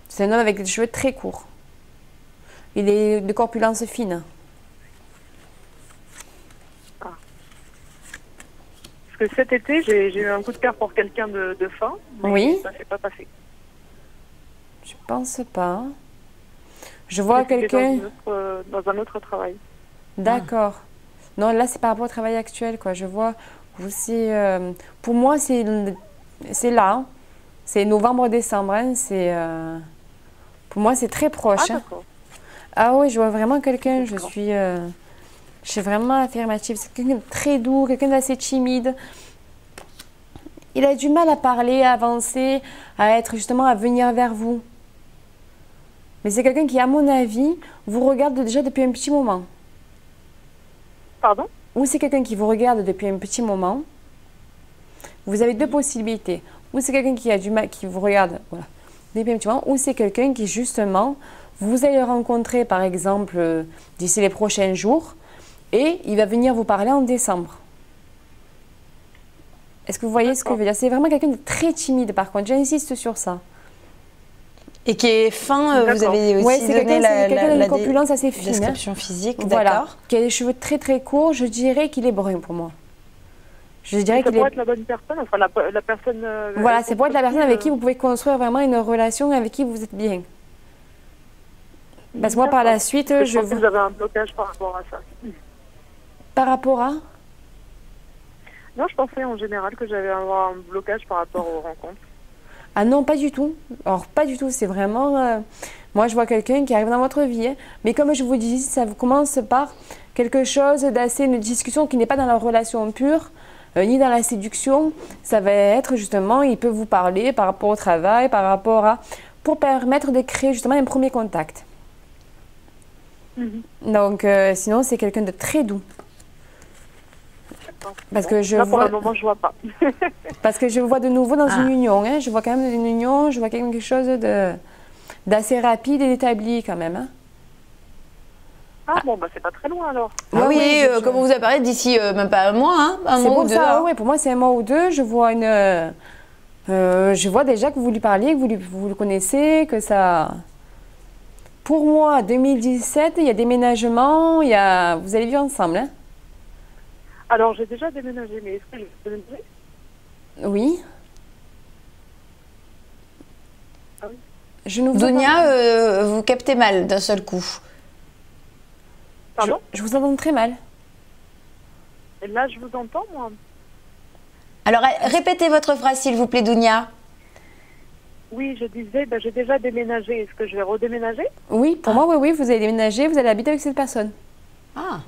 C'est un homme avec des cheveux très courts. Il est de corpulence fine. Parce que cet été, j'ai eu un coup de cœur pour quelqu'un de fin. Mais Oui. ça ne s'est pas passé. Je pense pas. Je vois C'était quelqu'un... dans un autre travail. D'accord. Non, là, c'est par rapport au travail actuel, quoi. Je vois aussi... pour moi, c'est là. Hein. C'est novembre-décembre. Hein. Pour moi, c'est très proche. Ah, hein. d'accord. Ah oui, je vois vraiment quelqu'un. Je D'accord. suis vraiment affirmative. C'est quelqu'un de très doux, quelqu'un d'assez timide. Il a du mal à parler, à avancer, à être justement, à venir vers vous. Mais c'est quelqu'un qui, à mon avis, vous regarde déjà depuis un petit moment. Pardon? Ou c'est quelqu'un qui vous regarde depuis un petit moment. Vous avez deux possibilités. Ou c'est quelqu'un qui a du mal, qui vous regarde voilà, depuis un petit moment. Ou c'est quelqu'un qui, justement, vous allez le rencontrer, par exemple, d'ici les prochains jours. Et il va venir vous parler en décembre. Est-ce que vous voyez ce que je veux dire? C'est vraiment quelqu'un de très timide, par contre. J'insiste sur ça. Et qui est fin, vous avez aussi Ouais, c'est donné quelqu'un d'une corpulence assez fine. description physique, Voilà. d'accord. Qui a les cheveux très très courts, je dirais qu'il est brun pour moi. Je dirais Ça qu'il pourrait est... être la bonne personne, enfin la personne... Voilà, c'est pour être la personne avec qui vous pouvez construire vraiment une relation, avec qui vous êtes bien. Parce que moi, par la suite, je pense que vous avez un blocage par rapport à ça. Par rapport à... Non, je pensais en général que j'allais avoir un blocage par rapport aux rencontres. Ah non, pas du tout. Alors, pas du tout. C'est vraiment... moi, je vois quelqu'un qui arrive dans votre vie. Hein. Mais comme je vous dis, ça commence par quelque chose d'assez... Une discussion qui n'est pas dans la relation pure, ni dans la séduction. Ça va être justement, il peut vous parler par rapport au travail, par rapport à... Pour permettre de créer justement un premier contact. Donc, sinon, c'est quelqu'un de très doux. Parce que je Là, vois... pour le moment, je vois pas. Parce que je vois de nouveau dans une union. Hein. Je vois quand même une union, je vois quelque chose d'assez rapide et d'établi quand même. Hein. Ah bon, bah c'est pas très loin alors. Ah oui, comme vous apparaît d'ici même pas un mois, hein, un mois ou deux. Ça, ouais, pour moi, c'est un mois ou deux. Je vois je vois déjà que vous lui parliez, que vous le connaissez, que ça... Pour moi, 2017, il y a déménagement, vous allez vivre ensemble. Hein. Alors, j'ai déjà déménagé, mais est-ce que je vais déménager? Oui. Ah oui. Je ne vous Dounia, vous captez mal d'un seul coup. Pardon? Je vous entends très mal. Et là, je vous entends, moi. Alors, répétez votre phrase, s'il vous plaît, Dounia. Oui, je disais, j'ai déjà déménagé. Est-ce que je vais redéménager? Oui, pour moi, oui, vous allez déménager, vous allez habiter avec cette personne. Ah.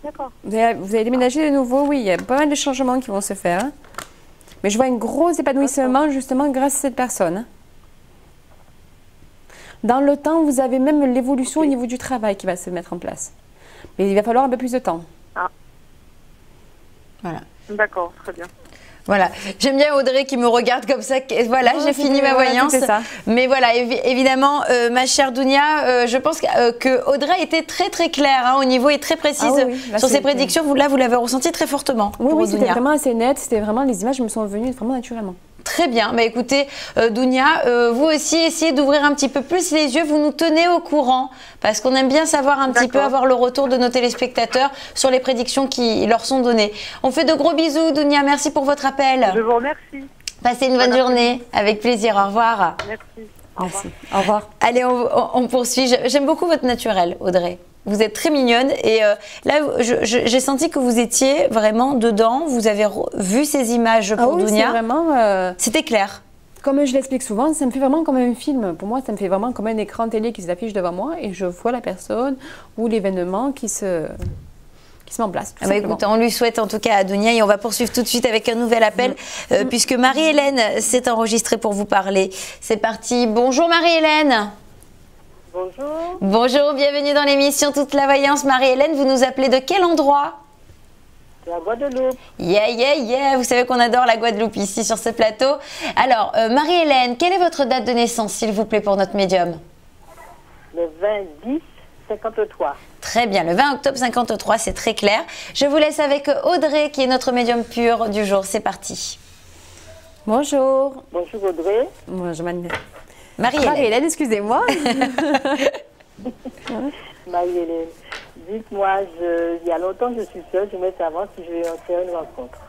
D'accord. Vous allez déménager de nouveau, oui, il y a pas mal de changements qui vont se faire. Hein. Mais je vois un gros épanouissement justement grâce à cette personne. Hein. Dans le temps, vous avez même l'évolution au niveau du travail qui va se mettre en place. Mais il va falloir un peu plus de temps. Ah. Voilà. D'accord, très bien. Voilà, j'aime bien Audrey qui me regarde comme ça. Voilà, j'ai fini ma voyance. Ça. Mais voilà, évidemment, ma chère Dounia, je pense que Audrey était très très claire au niveau et très précise sur ses prédictions. Vous l'avez ressenti très fortement. Oui, c'était vraiment assez net. C'était vraiment, les images me sont venues vraiment naturellement. Très bien. Bah, écoutez, Dounia, vous aussi, essayez d'ouvrir un petit peu plus les yeux. Vous nous tenez au courant parce qu'on aime bien savoir un petit peu, avoir le retour de nos téléspectateurs sur les prédictions qui leur sont données. On fait de gros bisous, Dounia. Merci pour votre appel. Je vous remercie. Passez une bonne journée. Avec plaisir. Au revoir. Merci. Merci. Au revoir. Allez, on poursuit. J'aime beaucoup votre naturel, Audrey. Vous êtes très mignonne et là, j'ai senti que vous étiez vraiment dedans. Vous avez vu ces images pour Dounia. Vraiment. C'était clair. Comme je l'explique souvent, ça me fait vraiment comme un film. Pour moi, ça me fait vraiment comme un écran télé qui s'affiche devant moi et je vois la personne ou l'événement qui se met en place. Écoute, on lui souhaite en tout cas à Dounia et on va poursuivre tout de suite avec un nouvel appel puisque Marie-Hélène s'est enregistrée pour vous parler. C'est parti. Bonjour Marie-Hélène. Bonjour. Bonjour, bienvenue dans l'émission Toute la Voyance. Marie-Hélène, vous nous appelez de quel endroit? La Guadeloupe. Yeah. Vous savez qu'on adore la Guadeloupe ici sur ce plateau. Alors, Marie-Hélène, quelle est votre date de naissance, s'il vous plaît, pour notre médium? Le 20-10-53. Très bien, le 20 octobre 53, c'est très clair. Je vous laisse avec Audrey, qui est notre médium pur du jour. C'est parti. Bonjour. Bonjour Audrey. Bonjour Marie-Hélène, excusez-moi. Marie-Hélène, dites-moi, il y a longtemps que je suis seule, je voulais savoir si je vais en faire une rencontre.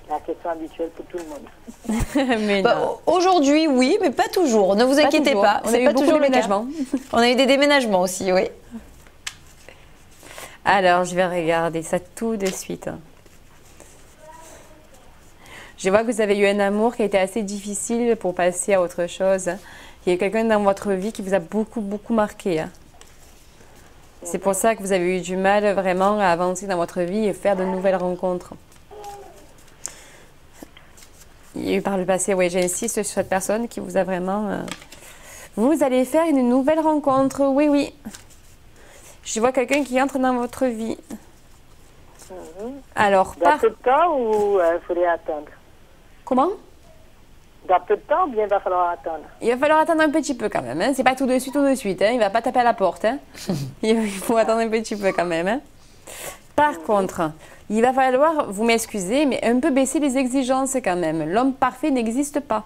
La question habituelle pour tout le monde. Mais aujourd'hui, oui, mais pas toujours. Ne vous inquiétez pas. On a eu beaucoup de déménagements. On a eu des déménagements aussi, oui. Alors, je vais regarder ça tout de suite. Je vois que vous avez eu un amour qui a été assez difficile pour passer à autre chose. Il y a quelqu'un dans votre vie qui vous a beaucoup marqué. C'est pour ça que vous avez eu du mal vraiment à avancer dans votre vie et faire de nouvelles rencontres. Il y a eu par le passé, oui, j'insiste sur cette personne qui vous a vraiment... Vous allez faire une nouvelle rencontre, oui. Je vois quelqu'un qui entre dans votre vie. Alors, dans peu de temps ou il faudrait attendre? Comment? Dans peu de temps ou bien il va falloir attendre? Il va falloir attendre un petit peu quand même. Hein. C'est pas tout de suite. Hein. Il ne va pas taper à la porte. Hein. Il faut attendre un petit peu quand même. Hein. Par contre, il va falloir, vous m'excusez, mais un peu baisser les exigences quand même. L'homme parfait n'existe pas.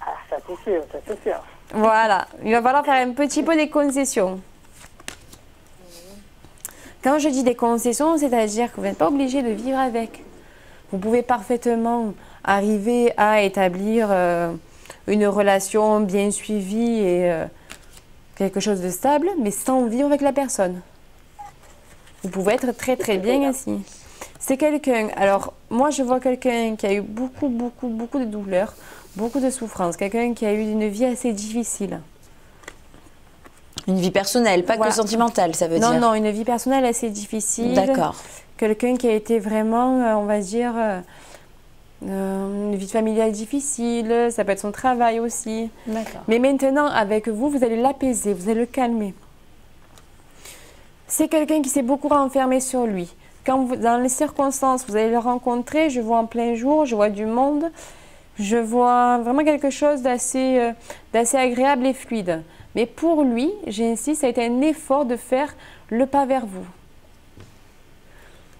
Ah, c'est sûr, ça c'est sûr. Voilà, il va falloir faire un petit peu des concessions. Quand je dis des concessions, c'est-à-dire que vous n'êtes pas obligé de vivre avec. Vous pouvez parfaitement arriver à établir une relation bien suivie et quelque chose de stable, mais sans vivre avec la personne. Vous pouvez être très très bien ainsi. C'est quelqu'un, alors moi je vois quelqu'un qui a eu beaucoup de douleurs, beaucoup de souffrances, quelqu'un qui a eu une vie assez difficile. Une vie personnelle, pas Voilà. que sentimentale, ça veut dire. Non, une vie personnelle assez difficile. D'accord. Quelqu'un qui a été vraiment, on va dire, une vie familiale difficile, ça peut être son travail aussi. D'accord. Mais maintenant, avec vous, vous allez l'apaiser, vous allez le calmer. C'est quelqu'un qui s'est beaucoup renfermé sur lui. Quand vous, dans les circonstances, vous allez le rencontrer, je vois en plein jour, je vois du monde, je vois vraiment quelque chose d'assez agréable et fluide. Mais pour lui, j'insiste, ça a été un effort de faire le pas vers vous.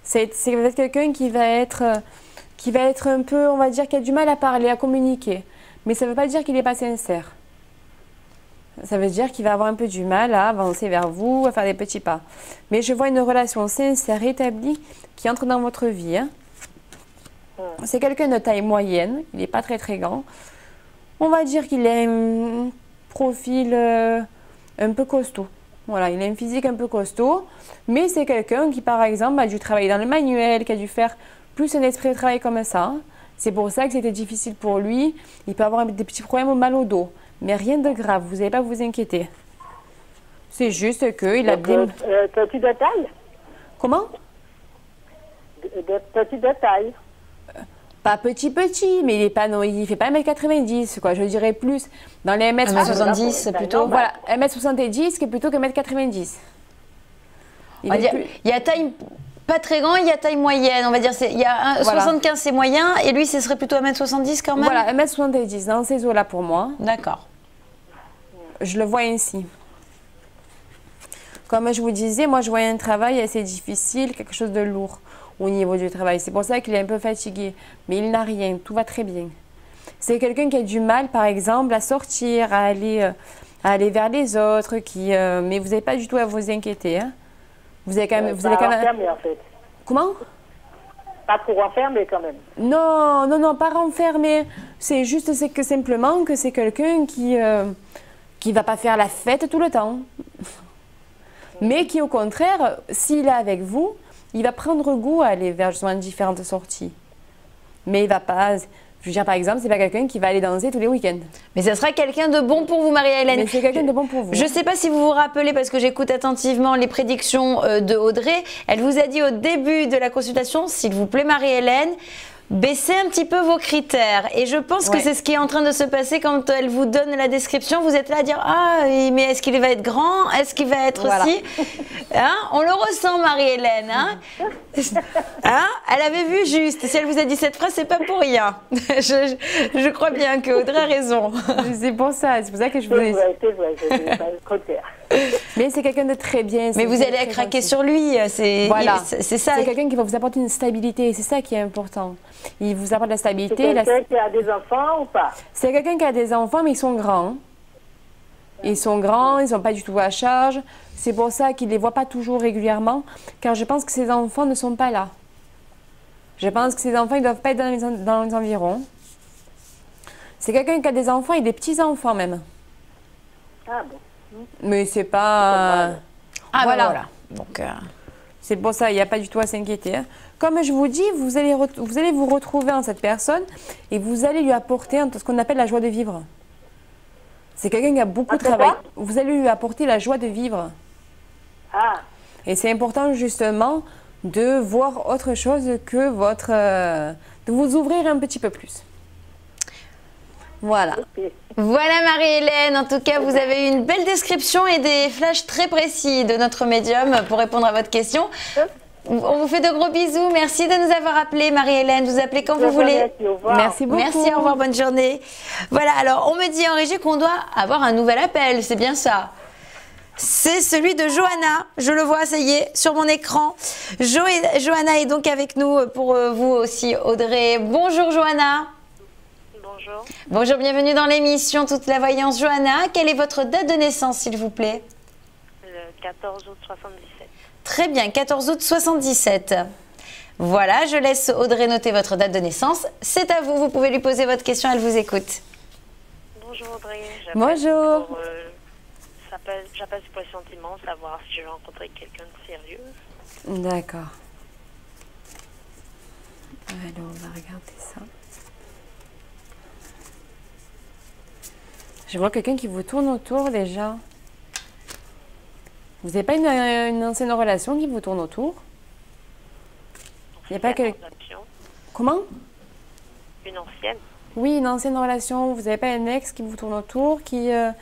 C'est quelqu'un qui va être un peu, on va dire, qui a du mal à parler, à communiquer. Mais ça ne veut pas dire qu'il n'est pas sincère. Ça veut dire qu'il va avoir un peu du mal à avancer vers vous, à faire des petits pas. Mais je vois une relation sincère, établie, qui entre dans votre vie. Hein. C'est quelqu'un de taille moyenne, il n'est pas très très grand. On va dire qu'il a un profil un peu costaud. Voilà, il a une physique un peu costaud, mais c'est quelqu'un qui, par exemple, a dû travailler dans le manuel, qui a dû faire plus un esprit de travail comme ça. C'est pour ça que c'était difficile pour lui. Il peut avoir des petits problèmes au mal au dos, mais rien de grave, vous n'allez pas vous inquiéter. C'est juste qu'il a bien... Petit de taille? Comment? Petit de taille. Pas petit, mais il est pas, non, il fait pas 1m90, quoi. Je dirais plus dans les 1m70 plutôt. Voilà, 1m70 plutôt que 1m90. On va dire, il y a taille pas très grand, il y a taille moyenne. On va dire, il y a 75 c'est moyen, et lui, ce serait plutôt 1m70 quand même. Voilà, 1m70 dans ces eaux-là pour moi. D'accord. Je le vois ainsi. Comme je vous disais, moi je vois un travail assez difficile, quelque chose de lourd au niveau du travail. C'est pour ça qu'il est un peu fatigué. Mais il n'a rien, tout va très bien. C'est quelqu'un qui a du mal, par exemple, à sortir, à aller vers les autres, mais vous n'avez pas du tout à vous inquiéter. Hein. Vous avez quand même... Vous allez quand même... Renfermé, en fait. Comment? Pas trop renfermé, quand même. Non, pas renfermé. C'est juste simplement que c'est quelqu'un qui va pas faire la fête tout le temps. Mais qui, au contraire, s'il est avec vous, il va prendre goût à aller vers justement différentes sorties. Mais il va pas... Je veux dire, par exemple, c'est pas quelqu'un qui va aller danser tous les week-ends. Mais ça sera quelqu'un de bon pour vous, Marie-Hélène. Mais c'est quelqu'un de bon pour vous. Je ne sais pas si vous vous rappelez, parce que j'écoute attentivement les prédictions de Audrey. Elle vous a dit au début de la consultation, s'il vous plaît, Marie-Hélène, baissez un petit peu vos critères. Et je pense que c'est ce qui est en train de se passer quand elle vous donne la description. Vous êtes là à dire, ah, mais est-ce qu'il va être grand? Est-ce qu'il va être aussi hein? On le ressent, Marie-Hélène. Hein? Hein? Elle avait vu juste. Si elle vous a dit cette phrase, c'est pas pour rien. Je crois bien que Audrey a raison. C'est pour ça que je vous ai... C'est vrai, c'est pas le critère. Mais c'est quelqu'un de très bien. Mais vous allez craquer sur lui. C'est ça. C'est quelqu'un qui va vous apporter une stabilité. C'est ça qui est important. Il vous apporte la stabilité. C'est quelqu'un qui a des enfants ou pas? C'est quelqu'un qui a des enfants, mais ils sont grands. Ils sont grands, ils ne sont pas du tout à charge. C'est pour ça qu'il ne les voit pas toujours régulièrement, car je pense que ces enfants ne sont pas là. Je pense que ces enfants, ils ne doivent pas être dans les environs. C'est quelqu'un qui a des enfants et des petits-enfants même. Ah bon. Mais c'est pas... Ah voilà. voilà. Donc, c'est pour ça, il n'y a pas du tout à s'inquiéter. Hein. Comme je vous dis, vous allez vous retrouver en cette personne et vous allez lui apporter ce qu'on appelle la joie de vivre. C'est quelqu'un qui a beaucoup travaillé. Vous allez lui apporter la joie de vivre. Ah. Et c'est important justement de voir autre chose que de vous ouvrir un petit peu plus. Voilà. Voilà Marie-Hélène, en tout cas vous avez eu une belle description et des flashs très précis de notre médium pour répondre à votre question. On vous fait de gros bisous, merci de nous avoir appelés Marie-Hélène, vous appelez quand vous voulez. Merci beaucoup. Merci, au revoir, bonne journée. Voilà, alors on me dit en régie qu'on doit avoir un nouvel appel, c'est bien ça. C'est celui de Johanna, je le vois, ça y est, sur mon écran. Johanna est donc avec nous pour vous aussi, Audrey. Bonjour Johanna. Bonjour. bonjour. Bonjour, bienvenue dans l'émission Toute la voyance. Johanna, quelle est votre date de naissance, s'il vous plaît? Le 14 août 77. Très bien, 14 août 77. Voilà, je laisse Audrey noter votre date de naissance. C'est à vous, vous pouvez lui poser votre question, elle vous écoute. Bonjour Audrey. Bonjour. J'appelle pour les sentiments, savoir si je vais rencontrer quelqu'un de sérieux. D'accord. Alors, on va regarder ça. Je vois quelqu'un qui vous tourne autour déjà. Vous n'avez pas une ancienne relation qui vous tourne autour? Il n'y a pas quelqu'un... Comment? Une ancienne? Oui, une ancienne relation. Vous n'avez pas un ex qui vous tourne autour, qui est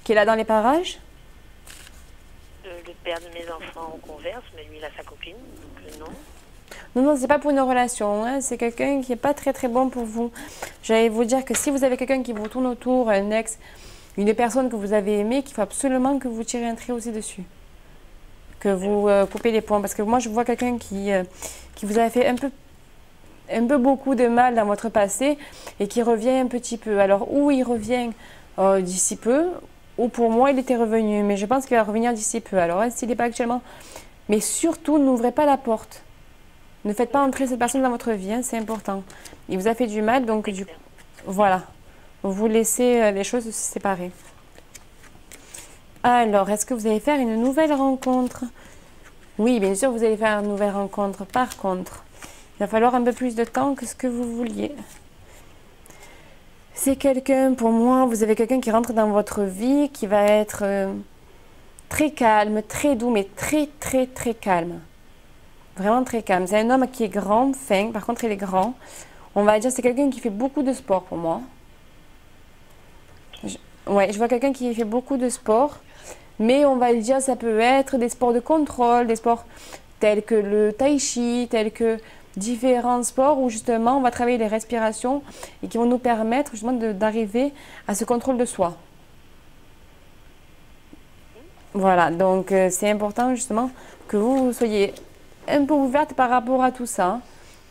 là dans les parages? Le père de mes enfants, on converse, mais lui, il a sa copine, donc non. Non, c'est pas pour une relation. Hein. C'est quelqu'un qui n'est pas très très bon pour vous. J'allais vous dire que si vous avez quelqu'un qui vous tourne autour, un ex, une personne que vous avez aimée, qu'il faut absolument que vous tirez un trait aussi dessus. Que vous coupez les ponts. Parce que moi, je vois quelqu'un qui vous a fait un peu beaucoup de mal dans votre passé et qui revient un petit peu. Alors, où il revient d'ici peu, ou pour moi, il était revenu. Mais je pense qu'il va revenir d'ici peu. Alors, s'il n'est pas actuellement... Mais surtout, n'ouvrez pas la porte. Ne faites pas entrer cette personne dans votre vie, hein, c'est important. Il vous a fait du mal, donc voilà. Vous laissez les choses se séparer. Alors, est-ce que vous allez faire une nouvelle rencontre? Oui, bien sûr, vous allez faire une nouvelle rencontre. Par contre, il va falloir un peu plus de temps que ce que vous vouliez. C'est quelqu'un, pour moi, vous avez quelqu'un qui rentre dans votre vie, qui va être très calme, très doux, mais très, très, très calme. Vraiment très calme. C'est un homme qui est grand, fin. Par contre, il est grand. On va dire c'est quelqu'un qui fait beaucoup de sport pour moi. Je vois quelqu'un qui fait beaucoup de sport. Mais on va dire ça peut être des sports de contrôle, des sports tels que le tai chi, tels que différents sports où justement on va travailler les respirations et qui vont nous permettre justement d'arriver à ce contrôle de soi. Voilà, donc c'est important justement que vous soyez un peu ouverte par rapport à tout ça,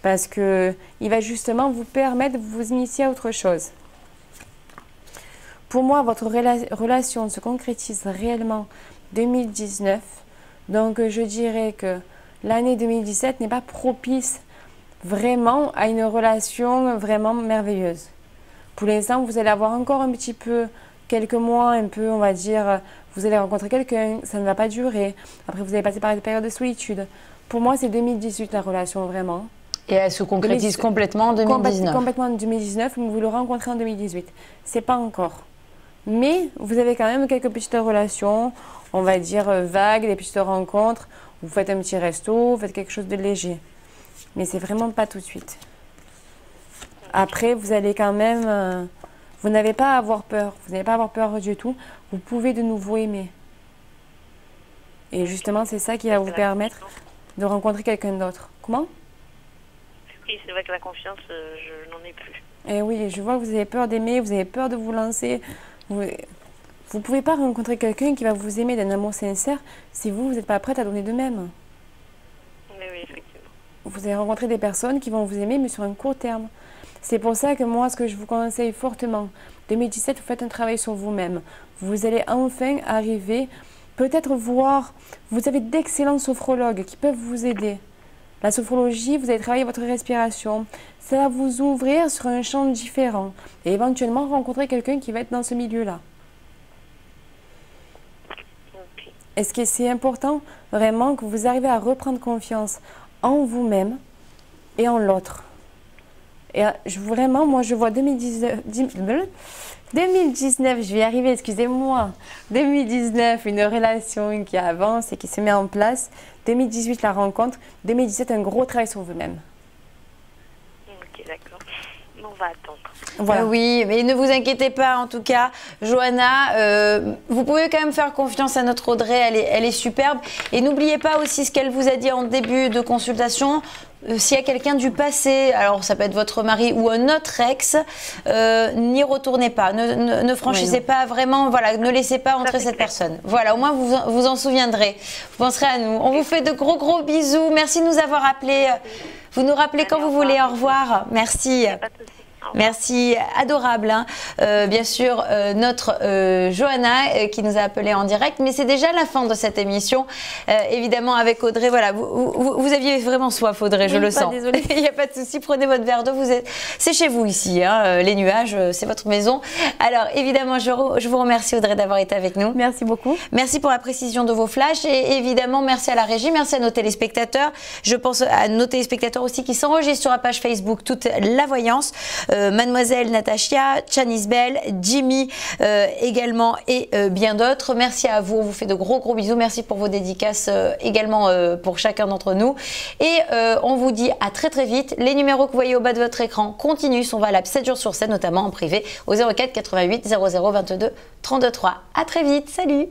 parce que il va justement vous permettre de vous initier à autre chose. Pour moi, votre relation se concrétise réellement 2019, donc je dirais que l'année 2017 n'est pas propice vraiment à une relation vraiment merveilleuse. Pour l'instant, vous allez avoir encore un petit peu, quelques mois, un peu, on va dire, vous allez rencontrer quelqu'un, ça ne va pas durer. Après, vous allez passer par une période de solitude. Pour moi, c'est 2018 la relation, vraiment. Et elle se concrétise complètement en 2019. Complètement en 2019, mais vous le rencontrez en 2018. C'est pas encore. Mais vous avez quand même quelques petites relations, on va dire vagues, des petites rencontres. Vous faites un petit resto, vous faites quelque chose de léger. Mais c'est vraiment pas tout de suite. Après, vous allez quand même... vous n'avez pas à avoir peur. Vous n'avez pas à avoir peur du tout. Vous pouvez de nouveau aimer. Et justement, c'est ça qui va vous permettre de rencontrer quelqu'un d'autre. Comment? Oui, c'est vrai que la confiance, je n'en ai plus. Et oui, je vois que vous avez peur d'aimer, vous avez peur de vous lancer. Vous ne pouvez pas rencontrer quelqu'un qui va vous aimer d'un amour sincère si vous n'êtes pas prête à donner de même. Oui, effectivement. Vous allez rencontrer des personnes qui vont vous aimer, mais sur un court terme. C'est pour ça que moi, ce que je vous conseille fortement, 2017, vous faites un travail sur vous-même. Vous allez enfin arriver, peut-être voir, vous avez d'excellents sophrologues qui peuvent vous aider. La sophrologie, vous allez travailler votre respiration. Ça va vous ouvrir sur un champ différent. Et éventuellement rencontrer quelqu'un qui va être dans ce milieu-là. Okay. Est-ce que c'est important vraiment que vous arrivez à reprendre confiance en vous-même et en l'autre? Et vraiment, moi, je vois 2019, je vais y arriver, excusez-moi. 2019, une relation qui avance et qui se met en place. 2018, la rencontre. 2017, un gros travail sur vous-même. Ok, d'accord. On va attendre. Voilà. Oui, mais ne vous inquiétez pas en tout cas, Johanna, vous pouvez quand même faire confiance à notre Audrey, elle est superbe. Et n'oubliez pas aussi ce qu'elle vous a dit en début de consultation. S'il y a quelqu'un du passé, alors ça peut être votre mari ou un autre ex, n'y retournez pas, ne franchissez pas vraiment, voilà, ne laissez pas entrer cette personne. Voilà, au moins vous en souviendrez, vous penserez à nous. On vous fait de gros bisous, merci de nous avoir appelés. Vous nous rappelez quand vous voulez, au revoir, merci. Merci, adorable. Hein. Bien sûr, notre Johanna qui nous a appelé en direct, mais c'est déjà la fin de cette émission. Évidemment, avec Audrey, voilà, vous aviez vraiment soif, Audrey, je le sens. Désolée. Il n'y a pas de souci, prenez votre verre d'eau. C'est chez vous ici, hein, les nuages, c'est votre maison. Alors, évidemment, je vous remercie, Audrey, d'avoir été avec nous. Merci beaucoup. Merci pour la précision de vos flashs et évidemment, merci à la régie, merci à nos téléspectateurs. Je pense à nos téléspectateurs aussi qui s'enregistrent sur la page Facebook Toute la Voyance. Mademoiselle Natacha, Chanice Bell, Jimmy également et bien d'autres. Merci à vous, on vous fait de gros bisous. Merci pour vos dédicaces également pour chacun d'entre nous. Et on vous dit à très vite. Les numéros que vous voyez au bas de votre écran continuent, sont valables 7 jours sur 7, notamment en privé au 04 88 00 22 32 3. À très vite, salut!